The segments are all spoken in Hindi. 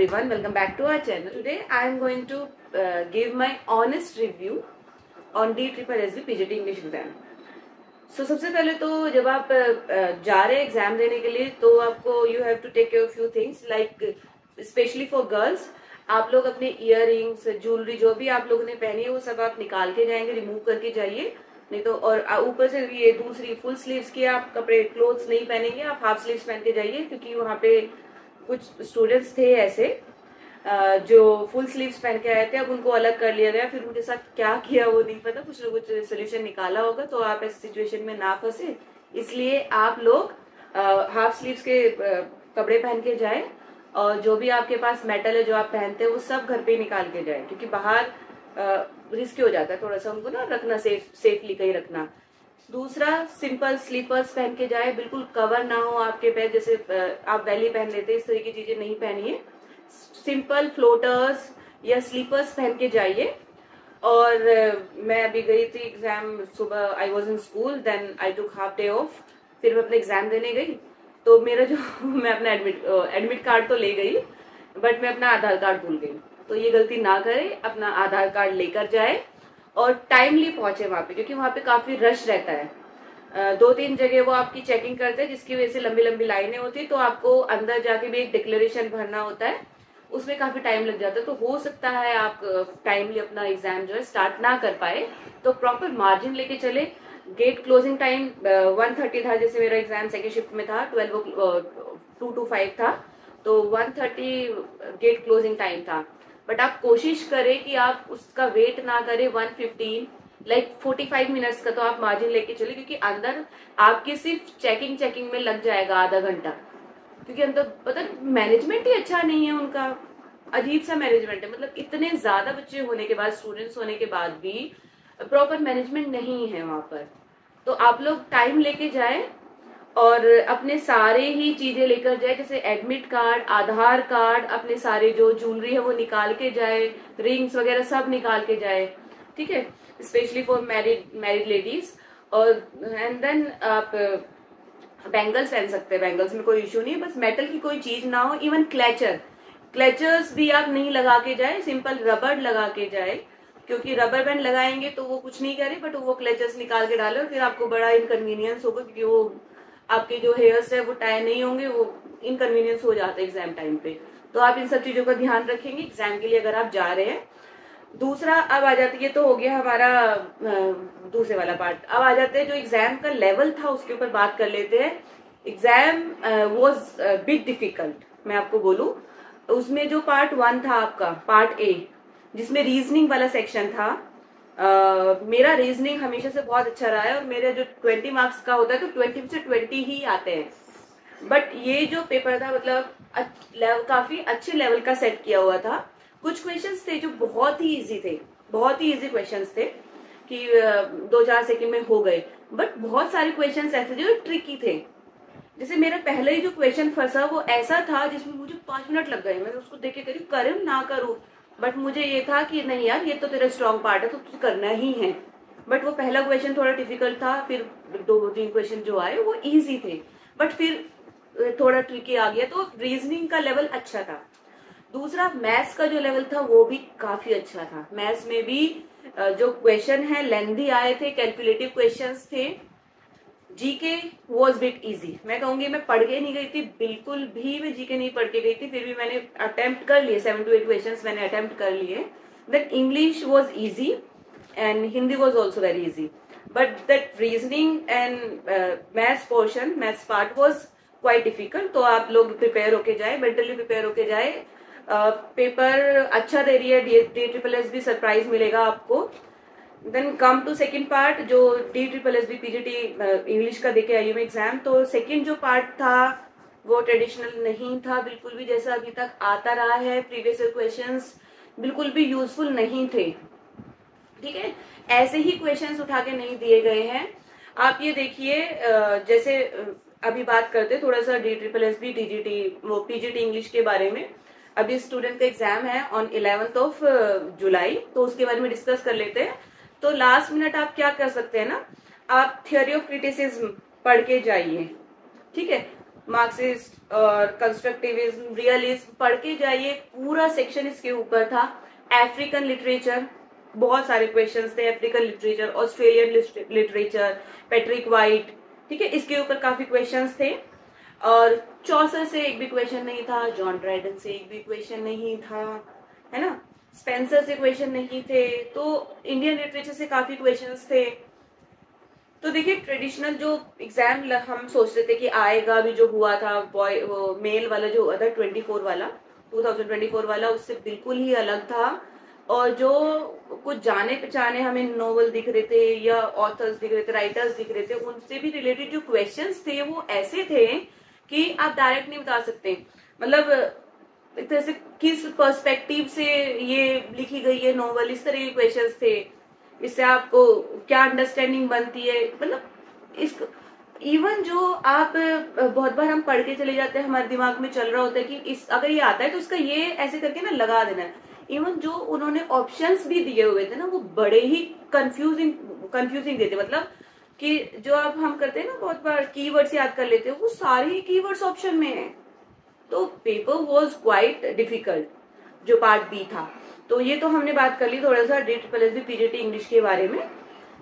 everyone, welcome back to our channel. Today I am going to give my honest review on DSSB PGT English exam. So सबसे पहले तो जब आप जा रहे हैं एग्जाम देने के लिए तो आपको you have to take care of few things like especially for girls. आप लोग अपने इयररिंग्स, ज्वेलरी जो भी आप लोगों ने पहनी है वो सब आप निकाल के जाएंगे, रिमूव करके जाइए. नहीं तो और ऊपर से ये दूसरी फुल स्लीव्स के आप कपड़े क्लोथ्स नहीं पहनेंगे, आप हाफ स्लीव्स पहन के जाइए क्योंकि वहाँ पे कुछ स्टूडेंट्स थे ऐसे जो फुल स्लीव्स पहन के आए थे. अब उनको अलग कर लिया गया, फिर उनके साथ क्या किया वो नहीं पता, कुछ ना कुछ सोल्यूशन निकाला होगा. तो आप ऐसी सिचुएशन में ना फंसे, इसलिए आप लोग हाफ स्लीव्स के कपड़े पहन के जाए और जो भी आपके पास मेटल है जो आप पहनते हैं वो सब घर पे निकाल के जाए क्योंकि बाहर रिस्की हो जाता है थोड़ा सा, उनको ना रखना सेफली कहीं रखना. दूसरा, सिंपल स्लीपर्स पहन के जाए, बिल्कुल कवर ना हो आपके पैर, जैसे आप वैली पहन लेते हैं इस तरह की चीजें नहीं पहनिए. सिंपल फ्लोटर्स या स्लीपर्स पहन के जाइए. और मैं अभी गई थी एग्जाम सुबह, I was in school, then I took half day off, फिर मैं अपने एग्जाम देने गई. तो मेरा जो मैं अपना एडमिट कार्ड तो ले गई बट मैं अपना आधार कार्ड भूल गई. तो ये गलती ना करे, अपना आधार कार्ड लेकर जाए और टाइमली पहुंचे वहां पे क्योंकि वहां पे काफी रश रहता है. 2-3 जगह वो आपकी चेकिंग करते हैं जिसकी वजह से लंबी लंबी लाइनें होती है. तो आपको अंदर जाके भी एक डिक्लेरेशन भरना होता है, उसमें काफी टाइम लग जाता है. तो हो सकता है आप टाइमली अपना एग्जाम जो है स्टार्ट ना कर पाए, तो प्रॉपर मार्जिन लेके चले. गेट क्लोजिंग टाइम 1:30 था, जैसे मेरा एग्जाम सेकेंड शिफ्ट में था, 2 to 5 था, तो 1:30 गेट क्लोजिंग टाइम था. बट आप कोशिश करें कि आप उसका वेट ना करें 1:15, लाइक 45 मिनट्स का तो आप मार्जिन लेके चले क्योंकि अंदर आपके सिर्फ चेकिंग में लग जाएगा आधा घंटा. क्योंकि अंदर पता मैनेजमेंट ही अच्छा नहीं है उनका, अजीब सा मैनेजमेंट है. मतलब इतने ज्यादा बच्चे होने के बाद, स्टूडेंट्स होने के बाद भी प्रॉपर मैनेजमेंट नहीं है वहां पर. तो आप लोग टाइम लेके जाए और अपने सारे ही चीजें लेकर जाए, जैसे एडमिट कार्ड, आधार कार्ड, अपने सारे जो ज्वेलरी है वो निकाल के जाए, रिंग्स वगैरह सब निकाल के जाए. ठीक है, स्पेशली फॉर मैरिड लेडीज. और एंड देन आप बैंगल्स पहन सकते हैं, बैंगल्स में कोई इश्यू नहीं है, बस मेटल की कोई चीज ना हो. इवन क्लेचर्स भी आप नहीं लगा के जाए, सिंपल रबर लगा के जाए क्योंकि रबर बैंड लगाएंगे तो वो कुछ नहीं करे बट वो क्लेचर्स निकाल के डाले और फिर आपको बड़ा इनकन्वीनियंस होगा क्योंकि वो आपके जो हेयर्स है वो टाई नहीं होंगे, वो इनकन्वीनियंस हो जाता है एग्जाम टाइम पे. तो आप इन सब चीजों का ध्यान रखेंगे एग्जाम के लिए अगर आप जा रहे हैं. दूसरा, अब आ जाती है, तो हो गया हमारा दूसरे वाला पार्ट. अब आ जाते हैं जो एग्जाम का लेवल था उसके ऊपर बात कर लेते हैं. एग्जाम वाज बिग डिफिकल्ट, मैं आपको बोलूं. उसमें जो पार्ट 1 था आपका, पार्ट ए, जिसमें रीजनिंग वाला सेक्शन था, मेरा रीजनिंग हमेशा से बहुत अच्छा रहा है और मेरे जो 20 मार्क्स का होता है तो 20 में से 20 ही आते हैं. बट ये जो पेपर था मतलब काफी अच्छे लेवल का सेट किया हुआ था. कुछ क्वेश्चंस थे जो बहुत ही इजी थे, बहुत ही इजी क्वेश्चंस थे कि 2-4 सेकंड में हो गए. बट बहुत सारे क्वेश्चंस ऐसे जो ट्रिकी थे. जैसे मेरा पहले ही जो क्वेश्चन फंसा वो ऐसा था जिसमें मुझे 5 मिनट लग गए. मैंने उसको देख के करी करूं ना करूं, बट मुझे ये था कि नहीं यार, ये तो तेरा स्ट्रॉन्ग पार्ट है तो तुझे करना ही है. बट वो पहला क्वेश्चन थोड़ा डिफिकल्ट था, फिर 2-3 क्वेश्चन जो आए वो इजी थे, बट फिर थोड़ा ट्रिकी आ गया. तो रीजनिंग का लेवल अच्छा था. दूसरा, मैथ्स का जो लेवल था वो भी काफी अच्छा था. मैथ्स में भी जो क्वेश्चन है लेंथी आए थे, कैलकुलेटिव क्वेश्चंस थे. GK was bit easy. मैं कहूंगी मैं पढ़ के नहीं गई थी, बिल्कुल भी मैं जीके नहीं पढ़ के गई थी, फिर भी मैंने अटेम्प्ट कर लिए, 7 to 8 क्वेश्चंस मैंने अटेम्प्ट कर लिए. Then English was easy and Hindi was also very easy. But that reasoning and maths portion, maths part was quite difficult. तो आप लोग प्रिपेयर होके जाए, मेंटली प्रिपेयर होके जाए. पेपर अच्छा दे रही है, DSSB भी सरप्राइज मिलेगा आपको. Then come to second part, जो DSSB PGT इंग्लिश का देके आई हूँ एग्जाम. तो सेकेंड जो पार्ट था वो ट्रेडिशनल नहीं था बिल्कुल भी, जैसा अभी तक आता रहा है. प्रीवियस क्वेश्चंस बिल्कुल भी यूजफुल नहीं थे. ठीक है, ऐसे ही क्वेश्चंस उठा के नहीं दिए गए हैं. आप ये देखिए, जैसे अभी बात करते थोड़ा सा DSSB DGT वो PGT इंग्लिश के बारे में. अभी स्टूडेंट का एग्जाम है ऑन 11th जुलाई, तो उसके बारे में डिस्कस कर लेते हैं. तो लास्ट मिनट आप क्या कर सकते हैं ना, आप थियोरी ऑफ क्रिटिसिज्म पढ़ के जाइए. ठीक है, मार्क्सिस्ट और कंस्ट्रक्टिविज्म, रियलिज्म, पढ़ के जाइए, पूरा सेक्शन इसके ऊपर था। अफ्रीकन लिटरेचर, बहुत सारे क्वेश्चंस थे, African literature, Australian literature, Patrick white, ठीक है, इसके ऊपर काफी क्वेश्चंस थे। और चौसर से एक भी क्वेश्चन नहीं था, जॉन ड्राइडन से एक भी क्वेश्चन नहीं था, है ना, स्पेंसर से क्वेश्चन नहीं थे, तो इंडियन लिटरेचर से काफी क्वेश्चंस थे। तो देखिए ट्रेडिशनल जो एग्जाम हम सोचते थे कि आएगा, अभी जो हुआ था बॉय वो मेल वाला जो हुआ था 2024 वाला, उससे बिल्कुल ही अलग था। और जो कुछ जाने पहचाने हमें नोवेल दिख रहे थे या ऑथर्स दिख रहे थे, राइटर्स दिख रहे थे, उनसे भी रिलेटेड जो क्वेश्चंस थे वो ऐसे थे कि आप डायरेक्ट नहीं बता सकते, मतलब एक तरह से किस पर्सपेक्टिव से ये लिखी गई है नोवेल, इस तरह के क्वेश्चंस थे। इससे आपको क्या अंडरस्टैंडिंग बनती है, मतलब इस इवन जो आप बहुत बार हम पढ़ के चले जाते हैं, हमारे दिमाग में चल रहा होता है कि इस अगर ये आता है तो इसका ये ऐसे करके ना लगा देना है। इवन जो उन्होंने ऑप्शंस भी दिए हुए थे ना, वो बड़े ही कंफ्यूजिंग देते, मतलब कि जो अब हम करते हैं ना बहुत बार कीवर्ड्स याद कर लेते हैं, वो सारे कीवर्ड्स ऑप्शन में है। तो पेपर वॉज क्वाइट डिफिकल्ट जो पार्ट बी था। तो ये तो हमने बात कर ली थोड़ा सा DSSB PGT इंग्लिश के बारे में,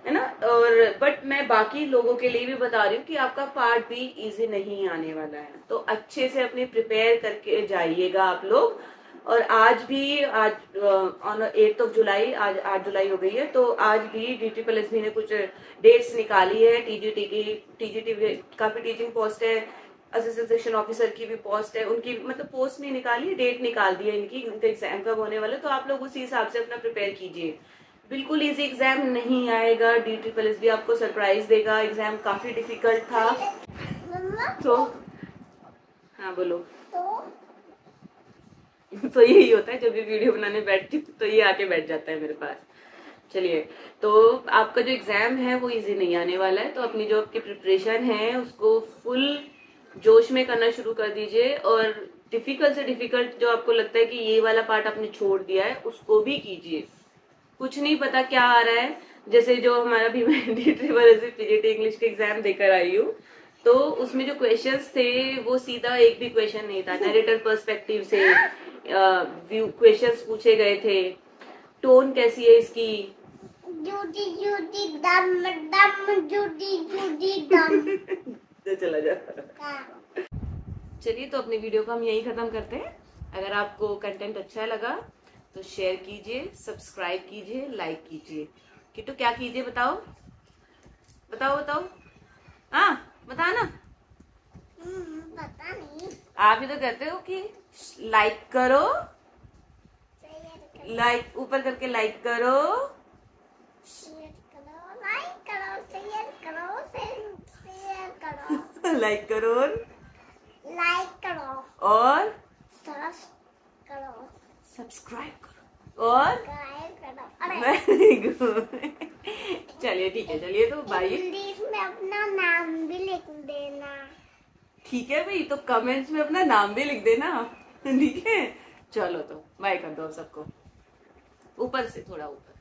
है ना। और बट मैं बाकी लोगों के लिए भी बता रही हूँ कि आपका पार्ट बी इजी नहीं आने वाला है, तो अच्छे से अपने प्रिपेयर करके जाइएगा आप लोग। और आज ऑन 8 जुलाई, आज 8 जुलाई हो गई है, तो आज भी DSSB ने कुछ डेट्स निकाली है TGT काफी टीचिंग पोस्ट है, असिस्टेंट सेक्शन ऑफिसर की भी पोस्ट है, उनकी मतलब पोस्ट नहीं निकाली, डेट निकाल दी है इनकी, उनका एग्जाम कब होने वाला, तो आप लोग उसी हिसाब से अपना प्रिपेयर कीजिए। बिल्कुल इजी एग्जाम नहीं आएगा, DSSB आपको सरप्राइज देगा, एग्जाम काफी डिफिकल्ट था। तो हाँ बोलो। तो यही होता है जब भी वीडियो बनाने बैठती हूँ तो ये आके बैठ जाता है मेरे पास। चलिए, तो आपका जो एग्जाम है वो इजी नहीं आने वाला है, तो अपनी जो आपकी प्रिपरेशन है उसको फुल जोश में करना शुरू कर दीजिए। और डिफिकल्ट से डिफिकल्ट जो आपको लगता है कि ये वाला पार्ट आपने छोड़ दिया है, उसको भी कीजिए। कुछ नहीं पता क्या आ रहा है, जैसे जो हमारा भी मैं DSSB PGT इंग्लिश के एग्जाम देकर आई हूँ, तो उसमें जो क्वेश्चंस थे वो सीधा एक भी क्वेश्चन नहीं था, नरेटर पर्सपेक्टिव से क्वेश्चंस पूछे गए थे। टोन कैसी है इसकी, जूडी जूडी दम दम जूडी जूडी दम तो चला जा। चलिए, तो अपनी वीडियो को हम यही खत्म करते हैं। अगर आपको कंटेंट अच्छा लगा तो शेयर कीजिए, सब्सक्राइब कीजिए, लाइक कीजिए। किट्टू क्या कीजिए बताओ बताओ बताओ, हाँ बता ना। पता नहीं, आप ही तो कहते हो कि लाइक करो, लाइक ऊपर करके लाइक करो, शेयर करो, लाइक करो, शेयर करो, शेयर करो, लाइक करो और सब्सक्राइब करो और वेरी गुड। चलिए ठीक है, चलिए तो बाय। इंग्लिश में अपना नाम भी लिख देना, ठीक है भाई, तो कमेंट्स में अपना नाम भी लिख देना, ठीक है। चलो तो बाय कर दो सबको, ऊपर से थोड़ा ऊपर।